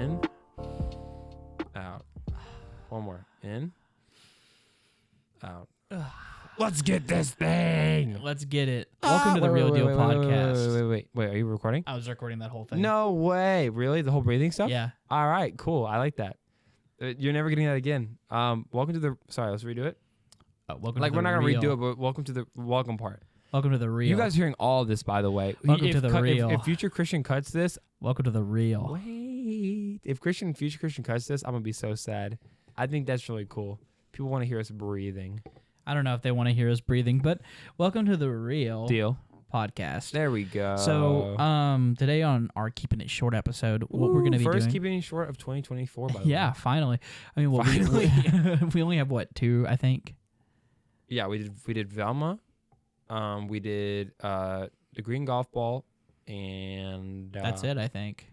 In. Out. One more. In. Out. Let's get this thing. Let's get it. Welcome to the Real Deal podcast. Wait. Are you recording? I was recording that whole thing. No way. Really? The whole breathing stuff? Yeah. All right. Cool. I like that. You're never getting that again. Welcome to the. Sorry, let's redo it. Welcome. Like to we're the not gonna real. redo it, but welcome to the welcome part. Welcome to the real. You guys are hearing all of this, by the way. Welcome to the real. If Future Christian cuts this, Welcome to the real. wait. If Future Christian cuts this, I'm gonna be so sad. I think that's really cool. People want to hear us breathing. I don't know if they want to hear us breathing, but welcome to the Real Deal podcast. There we go. So, today on our Keeping It Short episode, what we're going to be first doing. Keeping It Short of 2024, by the way. Yeah, finally. I mean, well, Finally. we only have, what, 2, I think? Yeah, we did Velma. We did the green golf ball, and That's it, I think.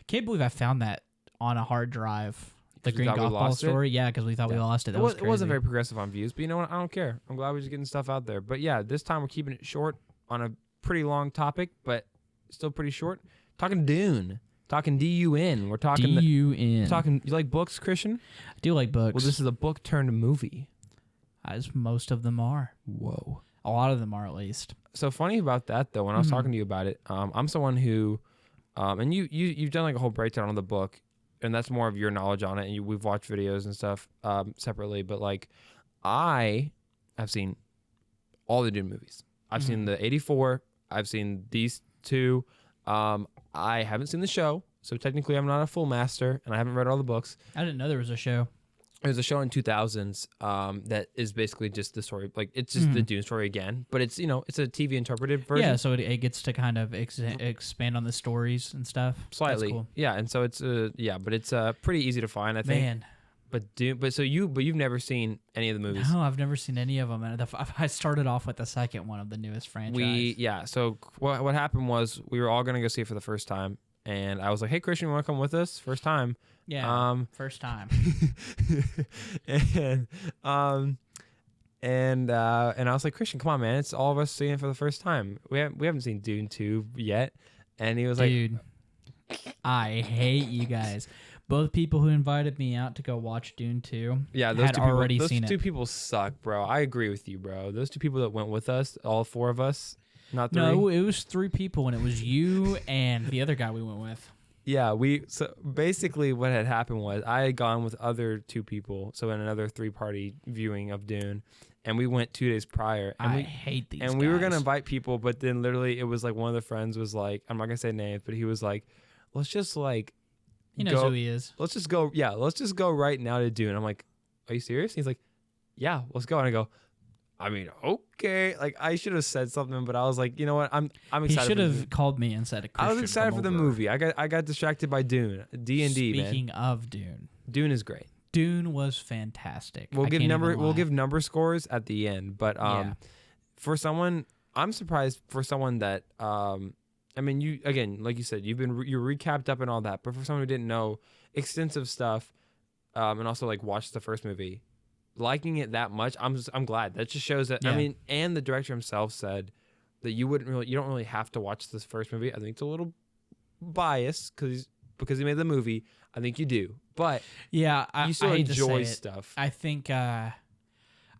Can't believe I found that on a hard drive. The 'Cause we green thought we golf ball lost it? story? Yeah, because we thought we lost it. That was It wasn't crazy. very progressive on views, but you know what? I don't care. I'm glad we're just getting stuff out there. But yeah, this time we're keeping it short on a pretty long topic, but still pretty short. Talking Dune. Talking D-U-N. We're talking... D-U-N. Talking... You like books, Christian? I do like books. Well, this is a book turned movie. As most of them are. Whoa. A lot of them are, at least. So funny about that, though, when I was talking to you about it, I'm someone who... and you've done like a whole breakdown on the book, and that's more of your knowledge on it, and we've watched videos and stuff separately, but like I have seen all the Dune movies. I've seen the 84. I've seen these 2. I haven't seen the show, so technically I'm not a full master, and I haven't read all the books. I didn't know there was a show. There's a show in 2000s that is basically just the story, like it's just the Dune story again, but it's it's a TV interpreted version. Yeah, so it gets to kind of expand on the stories and stuff. Slightly, That's cool. yeah, and so it's but it's pretty easy to find, I think. Man, But you've never seen any of the movies. no, I've never seen any of them. And I started off with the second one of the newest franchise. So what happened was we were all gonna go see it for the first time, and I was like, "Hey, Christian, you want to come with us? First time." Yeah, first time. and I was like, "Christian, come on, man! It's all of us seeing it for the first time. We haven't seen Dune 2 yet." And he was Dude, I hate you guys. Both people who invited me out to go watch Dune 2 "Yeah, those had two people, already those seen two it. people suck, bro. I agree with you, bro. Those 2 people that went with us, all 4 of us, not 3. No, it was 3 people, and it was you and the other guy we went with. Yeah, so basically what had happened was I had gone with other 2 people, so in another 3-party viewing of Dune, and we went 2 days prior. And I hate these And we were guys. gonna invite people, but then literally it was like one of the friends was like, I'm not gonna say names, but he was like, let's just like He knows who he is. let's just go right now to Dune. I'm like, are you serious? He's like, yeah, let's go. And I go, I mean, okay. Like I should have said something, but I was like, you know what? I'm excited. He should for have called me and said, I was excited for the movie. I got distracted by Dune. D&D, man. Speaking of Dune, Dune is great. Dune was fantastic. We'll I give can't even lie. number scores at the end, but Yeah. for someone, I'm surprised for someone that I mean, you again, like you said, you're recapped up and all that, but for someone who didn't know extensive stuff, and also like watched the first movie, liking it that much, I'm glad. That just shows that. Yeah. I mean, and the director himself said that you don't really have to watch this first movie. I think it's a little biased because he made the movie. I think you do, but Yeah, you still I hate to say enjoy it. stuff. I think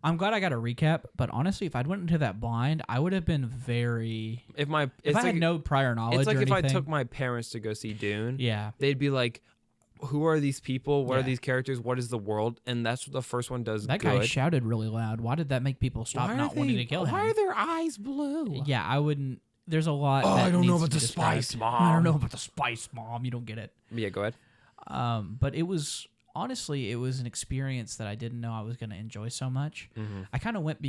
I'm glad I got a recap, but honestly, if I'd went into that blind, I would have been very. If I had no prior knowledge, it's like or if I anything, took my parents to go see Dune, yeah, they'd be like, who are these people? What are Yeah. these characters? What is the world? And that's what the first one does that good. guy shouted really loud. Why did that make people stop not wanting to kill him? Why are their eyes blue? Yeah, I wouldn't. There's a lot. Oh, that I don't know needs about to be the described. spice, Mom. I don't know about the spice, Mom. You don't get it. Yeah, go ahead. But it was honestly, it was an experience that I didn't know I was going to enjoy so much. Mm-hmm. I kind of went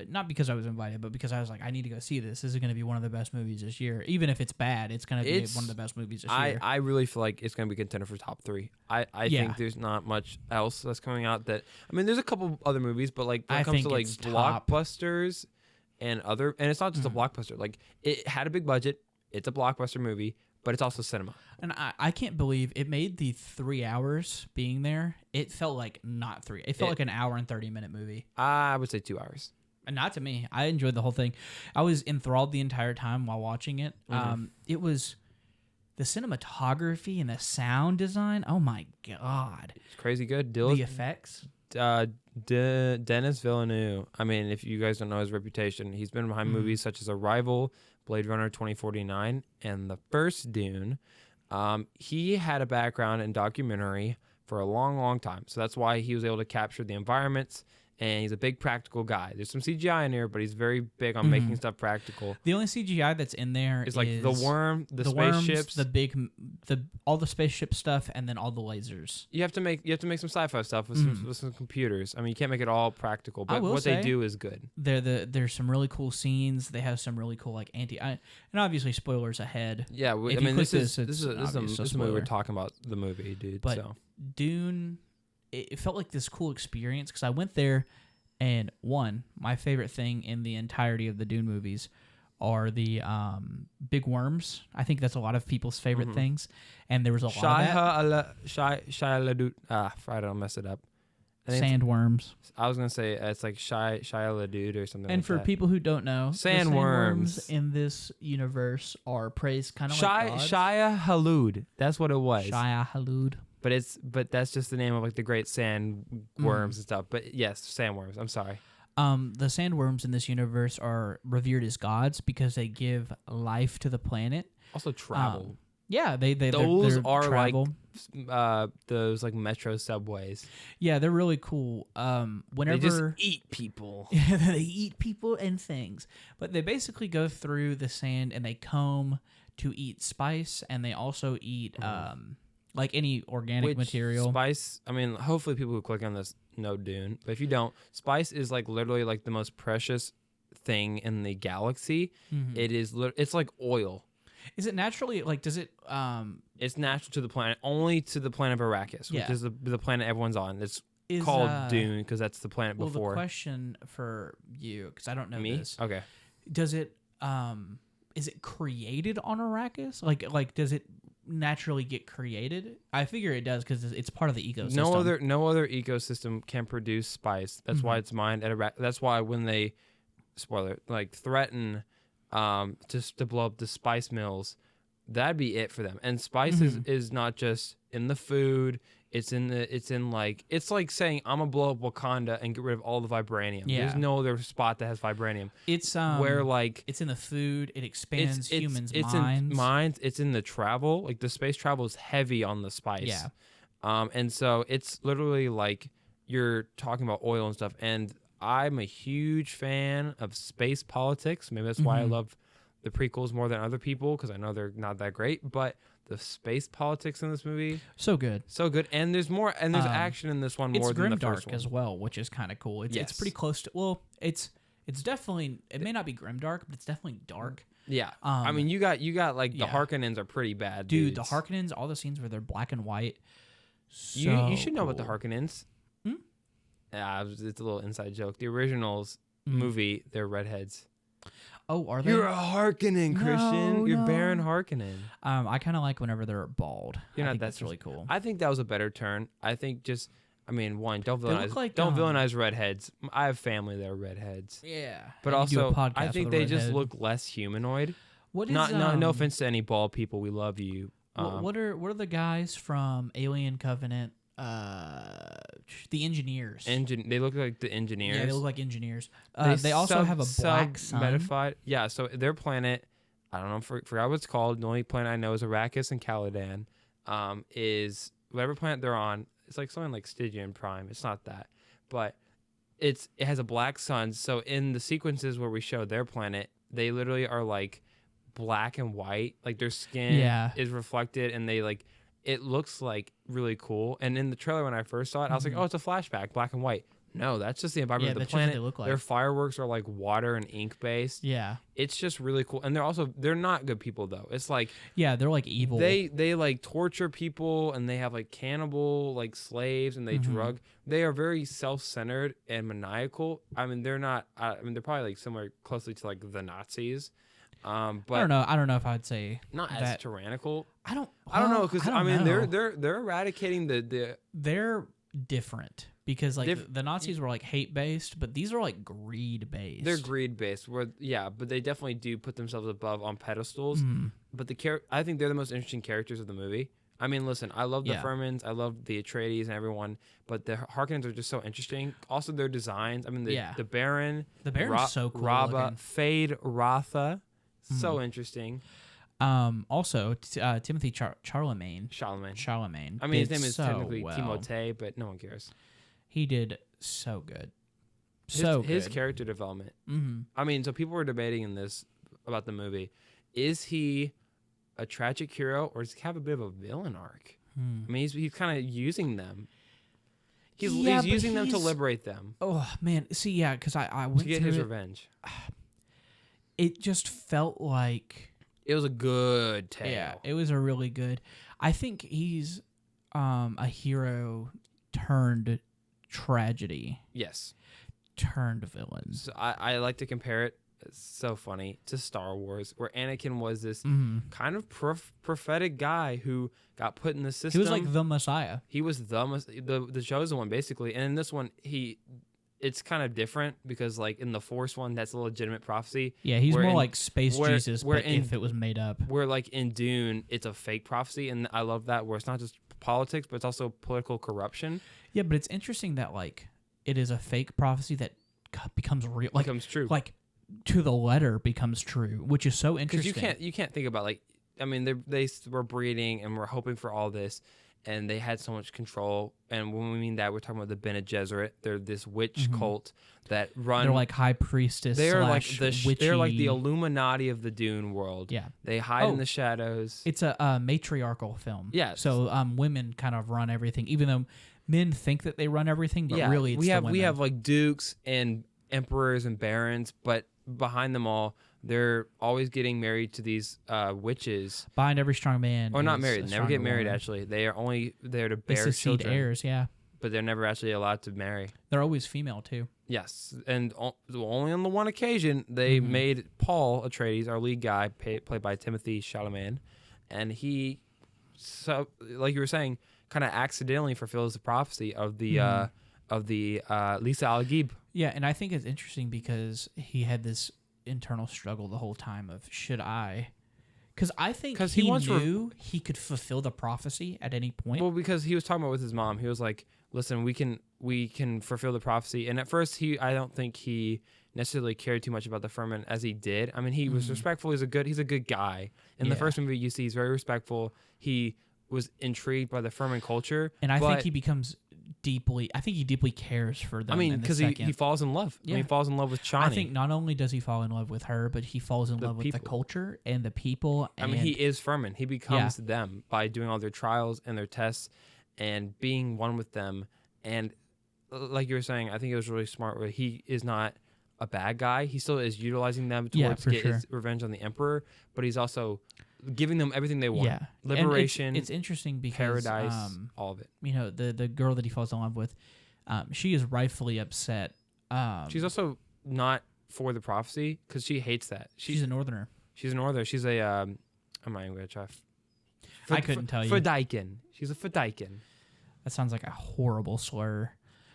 not because I was invited, but because I was like, I need to go see this. This is going to be one of the best movies this year. Even if it's bad, it's going to be one of the best movies this year. I really feel like it's going to be a contender for top 3. I Yeah. think there's not much else that's coming out that. I mean, there's a couple other movies, but like when I it comes to think like it's top. blockbusters and it's not just a blockbuster. Like it had a big budget. It's a blockbuster movie, but it's also cinema. And I can't believe it made the 3 hours being there. It felt like not 3. It felt like an hour and 30-minute movie. I would say 2 hours. And not to me. I enjoyed the whole thing. I was enthralled the entire time while watching it. It was the cinematography and the sound design. Oh my god, it's crazy good. The effects. Denis Villeneuve. I mean, if you guys don't know his reputation, he's been behind movies such as Arrival, Blade Runner 2049, and the first Dune. He had a background in documentary for a long, long time. So that's why he was able to capture the environments, and he's a big practical guy. There's some CGI in here, but he's very big on making stuff practical. The only CGI that's in there is like the worm, the spaceships, all the spaceship stuff, and then all the lasers. You have to make some sci-fi stuff with some computers. I mean, you can't make it all practical, but what they do is good. There's some really cool scenes. They have some really cool and obviously spoilers ahead. Yeah, I mean this is a movie we're talking about the movie, dude. But so. Dune, it felt like this cool experience because I went there, and my favorite thing in the entirety of the Dune movies are the big worms. I think that's a lot of people's favorite things, and there was a lot of that. I don't mess it up. Sandworms. I was gonna say it's like Shia LaDude or something. And like for that. people who don't know, sandworms in this universe are praised kind of like gods. Shia LaDude. That's what it was. Shia LaDude. But that's just the name of like the great sandworms and stuff. But yes, sandworms. I'm sorry. The sandworms in this universe are revered as gods because they give life to the planet. Also travel. Yeah, those are travel. Like those like metro subways. Yeah, they're really cool. Whenever they just eat people. They eat people and things. But they basically go through the sand and they comb to eat spice, and they also eat like any organic material. Spice, I mean, hopefully people who click on this know Dune, but if you don't, spice is like literally like the most precious thing in the galaxy. It's like oil. Is it naturally, like, does it it's natural to the planet, only to the planet of Arrakis, which is the planet everyone's on. It's called Dune because that's the planet before. The question for you, because I don't know this. Okay. Does it is it created on Arrakis? Like does it naturally get created? I figure it does because it's part of the ecosystem. No other ecosystem can produce spice. That's why it's mined at Arrakis. That's why when they threaten to blow up the spice mills, that'd be it for them. And spice is not just in the food. It's like saying I'm gonna blow up Wakanda and get rid of all the vibranium. Yeah. There's no other spot that has vibranium. It's where like it's in the food. It expands humans' it's minds. In minds. It's in the travel. Like the space travel is heavy on the spice. Yeah. And so it's literally like you're talking about oil and stuff. And I'm a huge fan of space politics. Maybe that's why I love the prequels more than other people, because I know they're not that great. But the space politics in this movie, so good, and there's more, and there's action in this one more than the first one as well, which is kind of cool. It's pretty close to. Well, it's definitely. It may not be grimdark, but it's definitely dark. Yeah, I mean, you got like the Harkonnens are pretty bad, dude. dudes. The Harkonnens, all the scenes where they're black and white. You should know about the Harkonnens. Yeah, it's a little inside joke. The originals movie, they're redheads. Oh, are they? You're a Harkonnen, Christian. You're Baron Harkonnen. I kind of like whenever they're bald. That's really cool. I think that was a better turn. I think don't villainize. Like, don't villainize redheads. I have family that are redheads. Yeah, but also I think they just look less humanoid. What is no offense to any bald people, we love you. What are the guys from Alien Covenant? The engineers. They look like the engineers. Yeah, they look like engineers. They also have a black sun. Metafied. Yeah, so their planet, I don't know, forgot what it's called. The only planet I know is Arrakis and Caladan. Is whatever planet they're on. It's like something like Stygian Prime. It's not that, but it has a black sun. So in the sequences where we show their planet, they literally are like black and white. Like their skin is reflected, and they like. It looks like really cool. And in the trailer when I first saw it, I was like, oh, it's a flashback, black and white. No, that's just the environment of the planet. Just what they look like. Their fireworks are like water and ink based. Yeah. It's just really cool. And they're not good people though. It's like they're like evil. They like torture people, and they have like cannibal like slaves, and they drug. They are very self-centered and maniacal. I mean, they're not they're probably like similar closely to like the Nazis. But I don't know if I'd say not that. As tyrannical. I don't know because I mean know. they're eradicating the. They're different because like the Nazis were like hate based, but these are like greed based. They're greed based. But they definitely do put themselves above on pedestals. But I think they're the most interesting characters of the movie. I mean, listen, I love the Furmans, I love the Atreides and everyone, but the Harkonnens are just so interesting. Also, their designs. I mean, the Baron, Baron's so cool Rabba, looking. Fade, Ratha, so interesting. Also, Timothy Chalamet. I mean, his name is technically Timothée, but no one cares. He did so good. His character development. I mean, so people were debating in this about the movie. Is he a tragic hero, or does he have a bit of a villain arc? I mean, he's kind of using them. He's using them to liberate them. Oh man, see, yeah, because I went to get his revenge. It just felt like it was a good tale. Yeah, it was a really good. I think he's a hero turned tragedy. Yes, turned villain. So I like to compare it. It's so funny to Star Wars, where Anakin was this kind of prophetic guy who got put in the system. He was like the Messiah. He was the chosen one, basically. And in this one, it's kind of different because, like in the Force one, that's a legitimate prophecy. Yeah, he's more like space Jesus, but if it was made up. Where like in Dune, it's a fake prophecy, and I love that. Where it's not just politics, but it's also political corruption. Yeah, but it's interesting that like it is a fake prophecy that becomes real, like becomes true, like. To the letter becomes true, which is so interesting. Because you can't think about like, I mean, they were breeding and we're hoping for all this, and they had so much control. And when we mean that, we're talking about the Bene Gesserit. They're this witch cult that run. They're like high priestess. They're like witchy. They're like the Illuminati of the Dune world. Yeah, they hide in the shadows. It's a matriarchal film. Yeah, so women kind of run everything, even though men think that they run everything, but really it's we the women. have like dukes and emperors and barons, but behind them all, they're always getting married to these witches. Behind every strong man, or not married. Never get married. Woman. Actually, they are only there to bear children. Heirs, yeah. But they're never actually allowed to marry. They're always female too. Yes, and only on the one occasion they made Paul Atreides, our lead guy, played by Timothy Chalamet, and he, so like you were saying, kind of accidentally fulfills the prophecy of the Lisa Al-Ghib. Yeah, and I think it's interesting because he had this internal struggle the whole time of should I? Because I think he knew he could fulfill the prophecy at any point. Well, because he was talking about with his mom, he was like, "Listen, we can fulfill the prophecy." And at first, I don't think he necessarily cared too much about the Furman as he did. I mean, he was respectful. He's a good guy. In the first movie, you see he's very respectful. He was intrigued by the Furman culture, and I think he becomes deeply cares for them. I mean, because he falls in love. Yeah. I mean, he falls in love with Chani. I think not only does he fall in love with her, but he falls in love with the culture and the people. I mean, he is Furman. He becomes them by doing all their trials and their tests and being one with them. And like you were saying, I think it was really smart where he is not a bad guy. He still is utilizing them towards his revenge on the Emperor, but he's also giving them everything they want. Yeah. Liberation. It's interesting because paradise, all of it. You know, the girl that he falls in love with, she is rightfully upset. She's also not for the prophecy because she hates that. She's a northerner. She's a northerner. She's a I'm not even gonna try. I couldn't tell you. Fedaykin. She's a Fedaykin. That sounds like a horrible slur.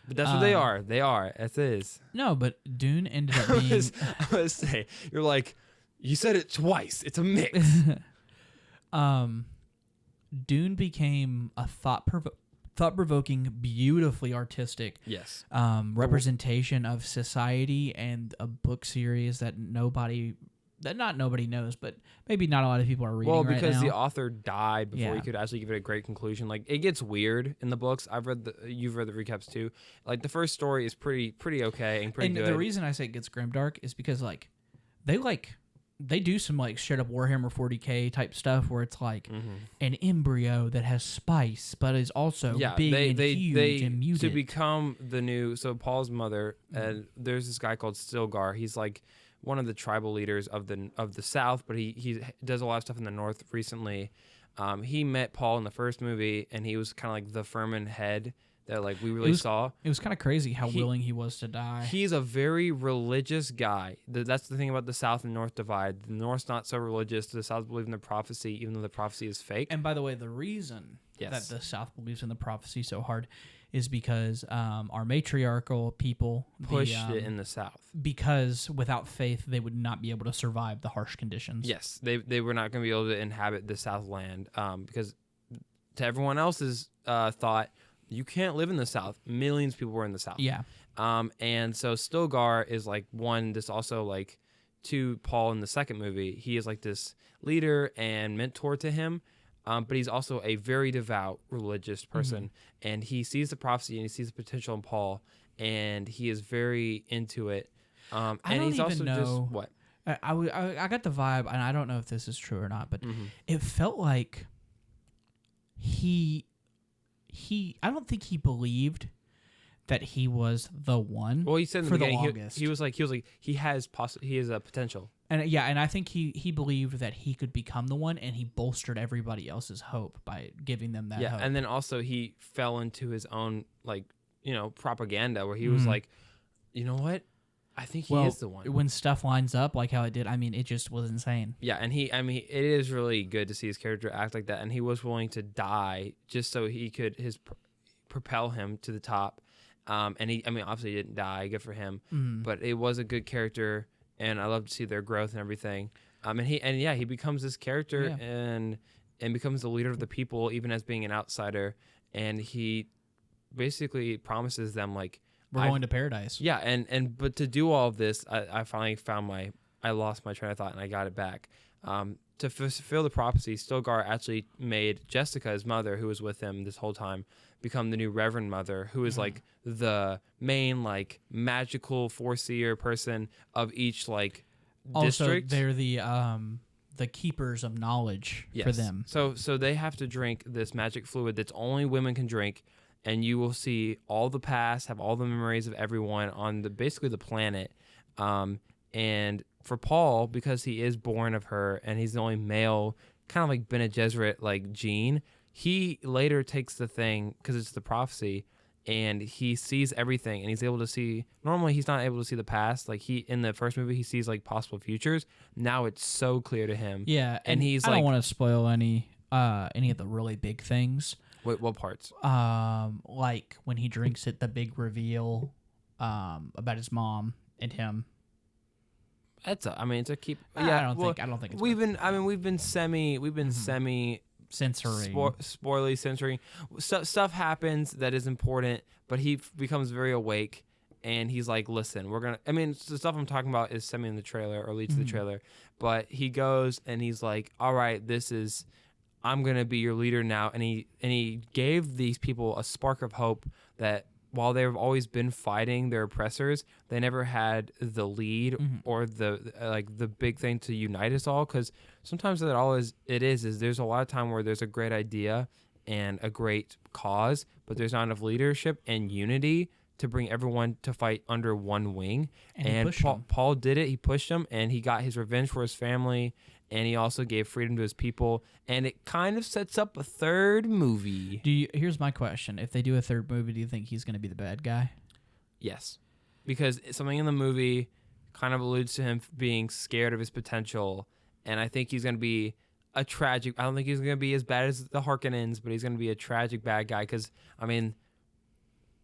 But that's what they are. They are. It is. No, but Dune ended up being. I was say you're like, you said it twice. It's a mix. Dune became a thought-provoking, beautifully artistic representation of society and a book series that not nobody knows, but maybe not a lot of people are reading. Well, because the author died before he could actually give it a great conclusion. Like, it gets weird in the books. You've read the recaps too. Like, the first story is pretty okay and pretty good. And the reason I say it gets grimdark is because they do some like straight up Warhammer 40K type stuff where it's like an embryo that has spice but is also big and huge and muted. To become the new, so Paul's mother, and there's this guy called Stilgar. He's like one of the tribal leaders of the South, but he does a lot of stuff in the North recently. He met Paul in the first movie, and he was kind of like the Furman head that like we really saw. It was kind of crazy how willing he was to die. He's a very religious guy. That's the thing about the South and North divide. The North's not so religious. The South believes in the prophecy, even though the prophecy is fake. And by the way, the reason that the South believes in the prophecy so hard is because our matriarchal people pushed it in the South. Because without faith, they would not be able to survive the harsh conditions. Yes, they were not going to be able to inhabit the Southland because to everyone else's thought, you can't live in the South. Millions of people were in the South. Yeah. And so Stilgar is like this also like to Paul in the second movie. He is like this leader and mentor to him. But he's also a very devout religious person, and he sees the prophecy and he sees the potential in Paul, and he is very into it. And I don't he's even also know. just what I got the vibe, and I don't know if this is true or not, but it felt like he I don't think he believed that he was the one. Well, he said in the for beginning, the longest. he was like he has a potential. And and I think he believed that he could become the one, and he bolstered everybody else's hope by giving them that hope. And then also he fell into his own propaganda where he was like, you know what? I think he is the one. When stuff lines up like how it did, I mean, it just was insane. Yeah, and it is really good to see his character act like that, and he was willing to die just so he could propel him to the top. And he obviously didn't die, good for him, but it was a good character. And I love to see their growth and everything. And he becomes this character and becomes the leader of the people, even as being an outsider. And he basically promises them like we're going to paradise. Yeah, but to do all of this, I finally found I lost my train of thought and I got it back. To fulfill the prophecy, Stilgar actually made Jessica, his mother, who was with him this whole time, become the new Reverend Mother, who is like the main like magical foreseer person of each like district. Also, they're the keepers of knowledge for them. So they have to drink this magic fluid that's only women can drink, and you will see all the past, have all the memories of everyone on basically the planet. And for Paul, because he is born of her and he's the only male, kind of like Bene Gesserit like gene, he later takes the thing because it's the prophecy, and he sees everything, and he's able to see. Normally, he's not able to see the past. Like in the first movie, he sees like possible futures. Now it's so clear to him. Yeah, and he's I like, don't want to spoil any of the really big things. Wait, what parts? Like when he drinks it, the big reveal about his mom and him. It's a keep. Yeah, I don't think it's we've been semi censoring, spoily censoring. Stuff happens that is important, but he becomes very awake, and he's like, "Listen, we're gonna." The stuff I'm talking about is semi in the trailer or leads to the trailer, but he goes and he's like, "All right, I'm gonna be your leader now," and he gave these people a spark of hope that while they've always been fighting their oppressors, they never had the lead or the big thing to unite us all. Because sometimes it is there's a lot of time where there's a great idea and a great cause, but there's not enough leadership and unity to bring everyone to fight under one wing. And Paul did it. He pushed them, and he got his revenge for his family. And he also gave freedom to his people, and it kind of sets up a third movie. Here's my question: if they do a third movie, do you think he's going to be the bad guy? Yes, because something in the movie kind of alludes to him being scared of his potential, and I think he's going to be a tragic. I don't think he's going to be as bad as the Harkonnens, but he's going to be a tragic bad guy. Because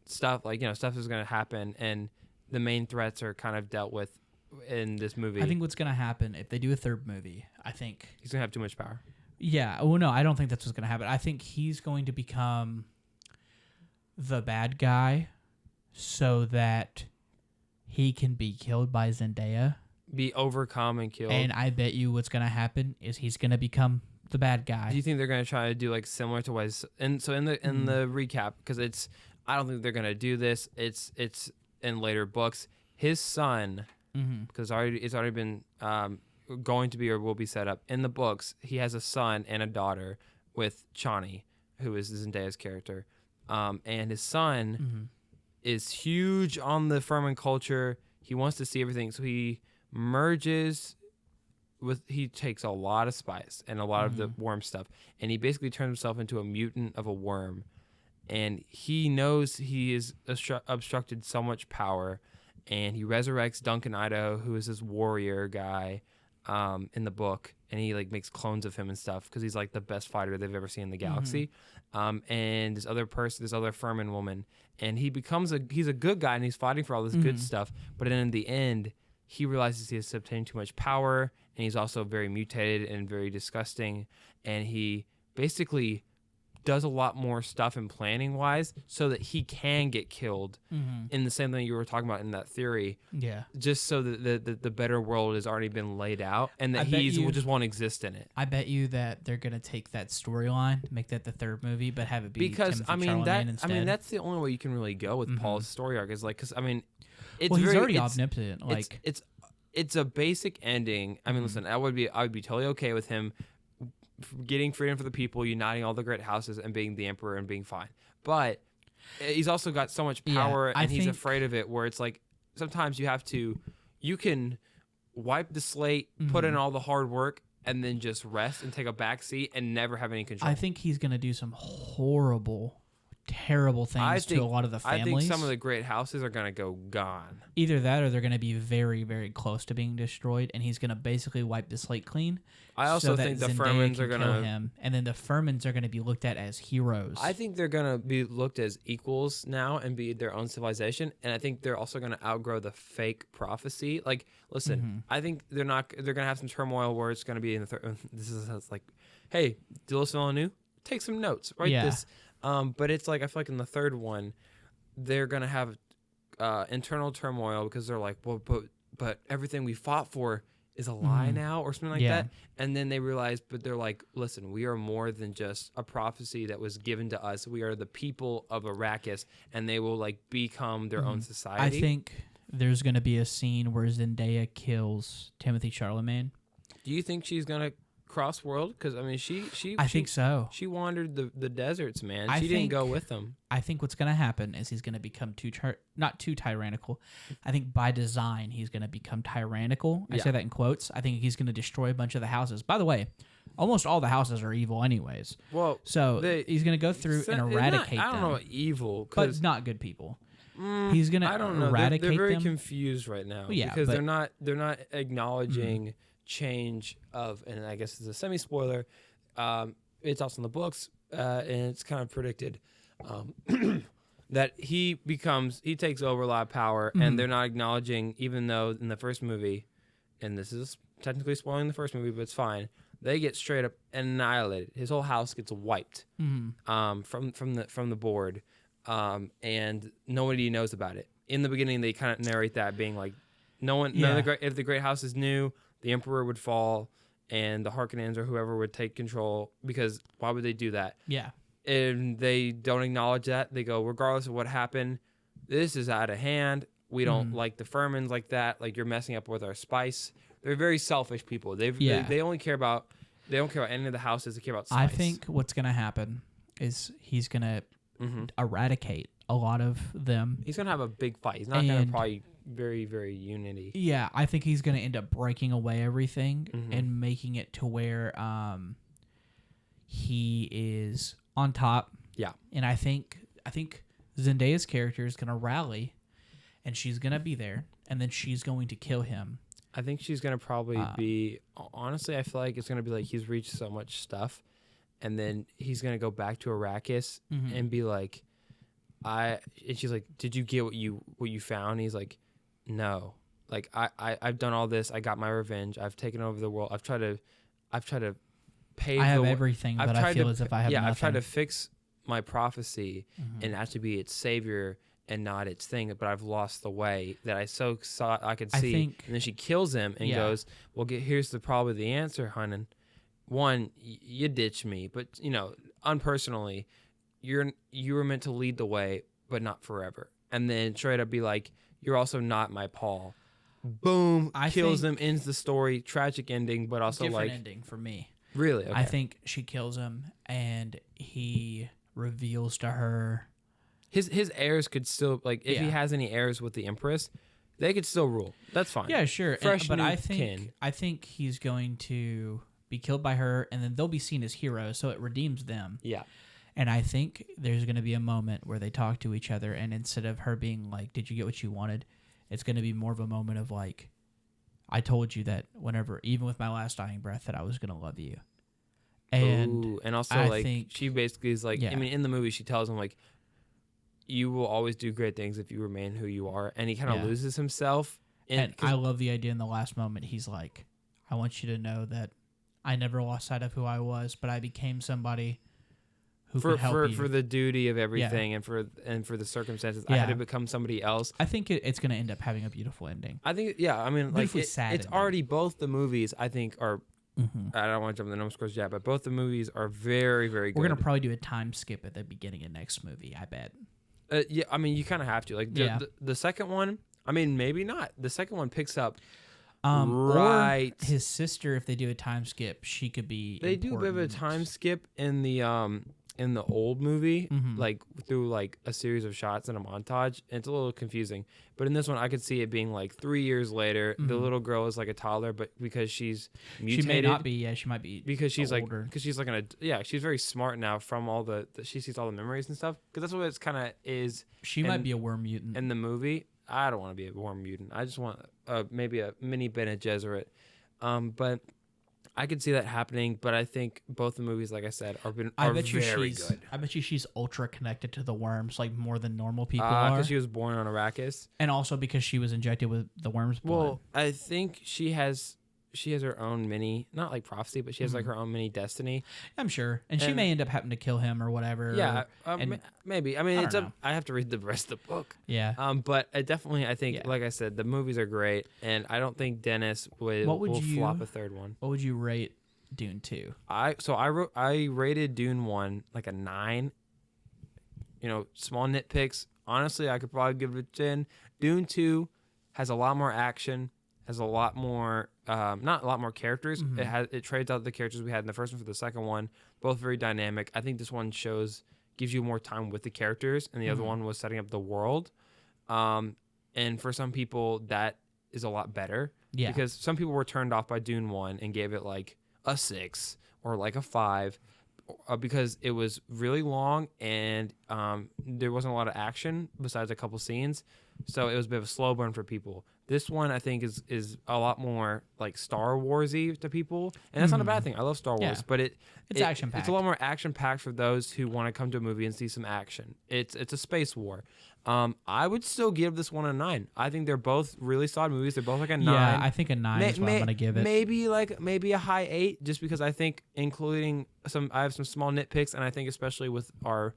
stuff is going to happen, and the main threats are kind of dealt with in this movie. I think what's going to happen if they do a third movie, I think he's going to have too much power. Yeah. Well, no, I don't think that's what's going to happen. I think he's going to become the bad guy so that he can be killed by Zendaya. Be overcome and killed. And I bet you what's going to happen is he's going to become the bad guy. Do you think they're going to try to do like similar to what? And so in the recap, because I don't think they're going to do this. It's in later books. His son. Because it's already been going to be or will be set up in the books. He has a son and a daughter with Chani, who is Zendaya's character, and his son is huge on the Furman culture. He wants to see everything, so he merges with. He takes a lot of spice and a lot of the worm stuff, and he basically turns himself into a mutant of a worm. And he knows he is obstructed so much power. And he resurrects Duncan Idaho, who is this warrior guy, in the book, and he like makes clones of him and stuff because he's like the best fighter they've ever seen in the galaxy. And this other Furman woman, and he's a good guy, and he's fighting for all this good stuff. But then in the end, he realizes he has obtained too much power, and he's also very mutated and very disgusting, and he basically does a lot more stuff in planning wise so that he can get killed in the same thing you were talking about in that theory. Yeah. Just so that the better world has already been laid out and that just won't exist in it. I bet you that they're going to take that storyline, make that the third movie, but have it be because Timothy Chalamet instead. that's the only way you can really go with Paul's story arc is like, cause it's he's very, already omnipotent. Like it's a basic ending. I mean, listen, I would be totally okay with him getting freedom for the people, uniting all the great houses, and being the emperor and being fine. But he's also got so much power, and he's afraid of it. Where it's like sometimes you can wipe the slate, put in all the hard work, and then just rest and take a back seat and never have any control. I think he's gonna do some horrible, terrible things to a lot of the families. I think some of the great houses are gonna go gone. Either that, or they're gonna be very, very close to being destroyed, and he's gonna basically wipe the slate clean. I also think the Furmans are gonna kill him, and then the Furmans are gonna be looked at as heroes. I think they're gonna be looked as equals now and be their own civilization, and I think they're also gonna outgrow the fake prophecy. Like, listen, I think they're gonna have some turmoil where it's gonna be in the third. This is like, hey, Delos Villeneuve, take some notes, write this. But it's like I feel like in the third one, they're gonna have internal turmoil because they're like, well, but everything we fought for is a lie now, or something like that. And then they realize, but they're like, listen, we are more than just a prophecy that was given to us. We are the people of Arrakis, and they will like become their own society. I think there's gonna be a scene where Zendaya kills Timothy Chalamet. Do you think she's gonna cross world? Because I mean, I think so. She wandered the deserts, man. She didn't go with them. I think what's going to happen is he's going to become not too tyrannical. I think by design he's going to become tyrannical. I say that in quotes. I think he's going to destroy a bunch of the houses. By the way, almost all the houses are evil, anyways. Well, so he's going to go through and eradicate them. I don't know about evil, but not good people. He's going to eradicate them. They're very confused right now because they're not acknowledging change of, and I guess it's a semi-spoiler, it's also in the books, and it's kind of predicted that he takes over a lot of power, and they're not acknowledging, even though in the first movie, and this is technically spoiling the first movie, but it's fine, they get straight up annihilated. His whole house gets wiped from the board, and nobody knows about it. In the beginning, they kind of narrate that being like, if the great house is new, the Emperor would fall, and the Harkonnens or whoever would take control, because why would they do that? Yeah. And they don't acknowledge that. They go, regardless of what happened, this is out of hand. We don't like the Furmans like that. Like, you're messing up with our spice. They're very selfish people. They only care about any of the houses. They care about spice. I think what's going to happen is he's going to eradicate a lot of them. He's going to have a big fight. He's not going to probably very, very unity. Yeah, I think he's going to end up breaking away everything and making it to where he is on top. Yeah. And I think Zendaya's character is going to rally, and she's going to be there, and then she's going to kill him. I think she's going to probably be... Honestly, I feel like it's going to be like he's reached so much stuff, and then he's going to go back to Arrakis and be like... And she's like, did you get what you found? And he's like, no, like I've done all this. I got my revenge. I've taken over the world. I've tried to pave. I have everything, but I feel as if I have nothing. I've tried to fix my prophecy and actually be its savior and not its thing. But I've lost the way that I saw I could see. And then she kills him and goes, well, here's probably the answer, Hunan. One, you ditched me, but unpersonally, you were meant to lead the way, but not forever. And then straight up be like, you're also not my Paul. Boom, kills him, ends the story. Tragic ending, but also different ending for me. Really? Okay. I think she kills him, and he reveals to her. His heirs could still, like, if he has any heirs with the Empress, they could still rule. That's fine. Yeah, sure. Fresh but new I think he's going to be killed by her, and then they'll be seen as heroes, so it redeems them. Yeah. And I think there's going to be a moment where they talk to each other, and instead of her being like, did you get what you wanted? It's going to be more of a moment of like, I told you that whenever, even with my last dying breath, that I was gonna love you. And Ooh, and also I like think, she basically is like, yeah. I mean, in the movie she tells him like, you will always do great things if you remain who you are, and he kind of Yeah. loses himself. And I love the idea in the last moment. He's like, I want you to know that I never lost sight of who I was, but I became somebody who could help you. For the duty of everything and for the circumstances, I had to become somebody else. I think it's going to end up having a beautiful ending. I think, yeah, I mean, like sad it's ending. already both the movies. I think are. I don't want to jump in the number scores yet, but both the movies are very, very good. We're gonna probably do a time skip at the beginning of next movie. I bet. Yeah, I mean, you kind of have to. Like the second one. I mean, maybe not. The second one picks up. Right. Or his sister, if they do a time skip, she could be. They do a bit of a time skip in the old movie, like through like a series of shots and a montage. And it's a little confusing, but in this one, I could see it being like 3 years later. The little girl is like a toddler, but because she's mutated, she may not be. Yeah, she might be because she's older. she's like she's very smart now from all she sees all the memories and stuff. Because that's what it's kind of is. She might be a worm mutant in the movie. I don't want to be a worm mutant. I just want maybe a mini Bene Gesserit. But I could see that happening. But I think both the movies, like I said, are very good. I bet you she's ultra connected to the worms, like more than normal people are. are. Because she was born on Arrakis, and also because she was injected with the worm's blood. Well, I think she has her own mini, not like prophecy, but she has like her own mini destiny. I'm sure, and she may end up having to kill him or whatever. Yeah, maybe. I mean, I have to read the rest of the book. Yeah. But I definitely, I think, like I said, the movies are great, and I don't think Dennis will flop a third one. What would you rate Dune 2? I rated Dune 1 like a 9. You know, small nitpicks. Honestly, I could probably give it a 10. Dune 2 has a lot more action, has a lot more not a lot more characters. It trades out the characters we had in the first one for the second one. Both very dynamic. I think this one gives you more time with the characters, and the other one was setting up the world. And for some people, that is a lot better. Yeah. Because some people were turned off by Dune 1 and gave it like a 6 or like a 5 because it was really long and there wasn't a lot of action besides a couple scenes. So it was a bit of a slow burn for people. This one, I think, is a lot more like Star Wars-y to people. And that's not a bad thing. I love Star Wars. But it's action-packed. It's a lot more action-packed for those who want to come to a movie and see some action. It's a space war. I would still give this one a 9. I think they're both really solid movies. They're both like a 9. Yeah, I think a 9 is what I'm going to give it. Maybe a high 8, just because I think including I have some small nitpicks, and I think especially with our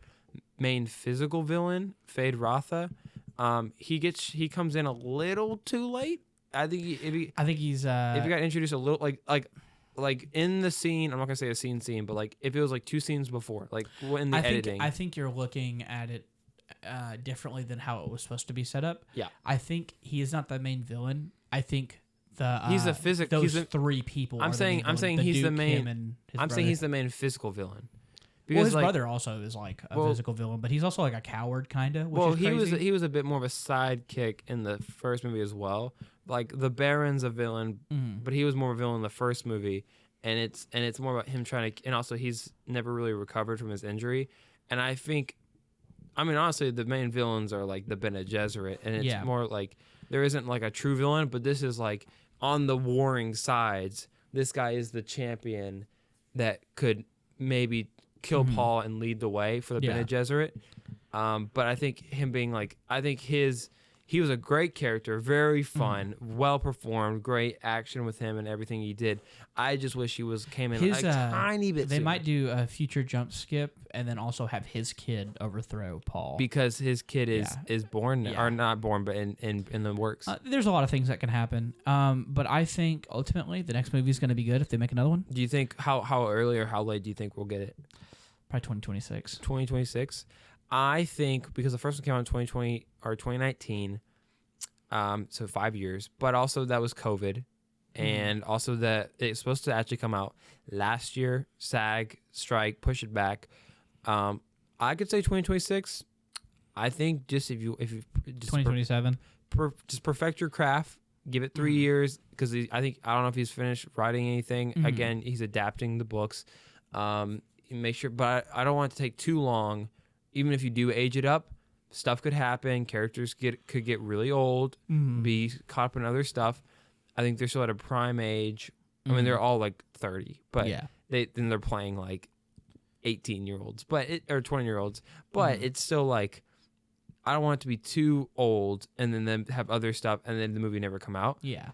main physical villain, Fade Rotha, he comes in a little too late. I think he's if he got introduced a little like in the scene, I'm not gonna say a scene, but like if it was like 2 scenes before, like in the editing. I think you're looking at it differently than how it was supposed to be set up. Yeah, I think he is not the main villain. I think he's the physical. Those 3 people. I'm saying he's the main. I'm saying he's the main physical villain. Because his brother also is like a physical villain, but he's also like a coward, kind of. Well, he was a bit more of a sidekick in the first movie as well. Like the Baron's a villain, but he was more of a villain in the first movie, and it's more about him trying to. And also, he's never really recovered from his injury. And I think, I mean, honestly, the main villains are like the Bene Gesserit, and it's more like there isn't like a true villain, but this is like on the warring sides. This guy is the champion that could maybe kill Paul and lead the way for the Bene Gesserit. But I think him being like, he was a great character, very fun, well performed, great action with him and everything he did. I just wish he came in a tiny bit They sooner. might do a future jump skip and then also have his kid overthrow Paul. Because his kid is born, or not born, but in the works. There's a lot of things that can happen. But I think ultimately the next movie is going to be good if they make another one. Do you think, how early or how late do you think we'll get it? Probably 2026. 2026? I think because the first one came out in 2020 or 2019, so 5 years, but also that was COVID, and also that it's supposed to actually come out last year. SAG strike, push it back. I could say 2026. I think just if you just 2027, just perfect your craft. Give it 3 years because I don't know if he's finished writing anything. Again, he's adapting the books. Make sure, but I don't want it to take too long. Even if you do age it up, stuff could happen. Characters could get really old, be caught up in other stuff. I think they're still at a prime age. I mean, they're all like 30, but they're playing like 18-year-olds, or 20-year-olds. But it's still like, I don't want it to be too old and then them have other stuff and then the movie never come out. Yeah.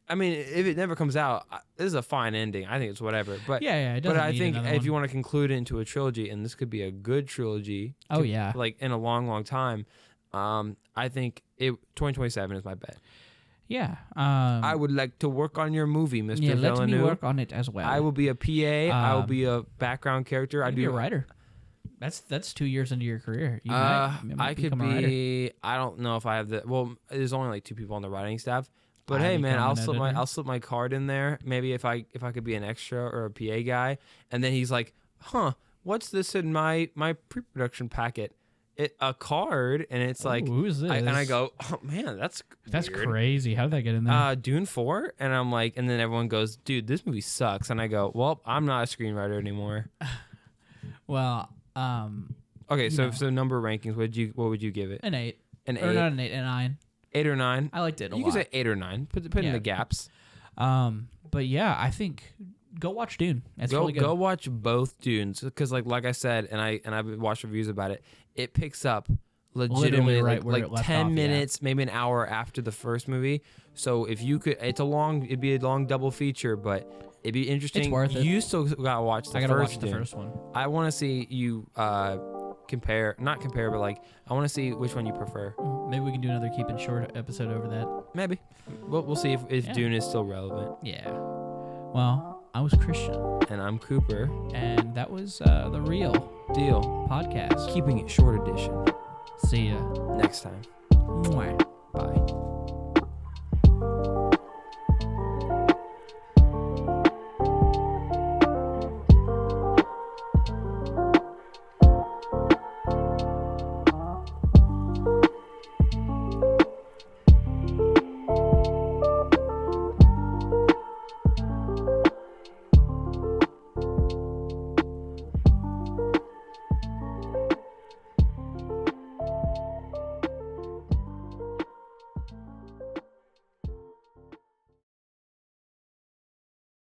I mean, if it never comes out, this is a fine ending. I think it's whatever. But it doesn't but I need think another if one. you want to conclude it into a trilogy, and this could be a good trilogy. Like in a long, long time. I think 2027 is my bet. Yeah. I would like to work on your movie, Mr. Yeah, Villeneuve. let me work on it as well. I will be a PA. I will be a background character. I'd be a writer. That's 2 years into your career. You might I could be. I don't know if I have the. Well, there's only like 2 people on the writing staff. But hey, man, I'll slip my card in there. Maybe if I could be an extra or a PA guy, and then he's like, what's this in my pre-production packet? A card, and it's like, who's this? And I go, oh man, that's weird. Crazy. How did that get in there? Dune 4, and I'm like, and then everyone goes, dude, this movie sucks, and I go, well, I'm not a screenwriter anymore. Well, okay, so number rankings, what would you give it? An 8. An 8? Or not an 8, a 9. 8 or 9? I liked it a lot. You can say 8 or 9. Put in the gaps. But yeah, I think go watch Dune. It's really good. Go watch both Dunes, because like I said, and I've watched reviews about it. It picks up legitimately right where it left 10 off, minutes, maybe an hour after the first movie. So if you could, it'd be a long double feature, but it'd be interesting. It's worth it. You still gotta watch the first Dune. The first one. I want to see you not compare, but like I want to see which one you prefer. Maybe we can do another Keep It Short episode over that. Maybe. We'll see if Dune is still relevant. Yeah. Well, I was Christian. And I'm Cooper. And that was the Real Deal podcast. Keeping it short edition. See ya next time. Mwah.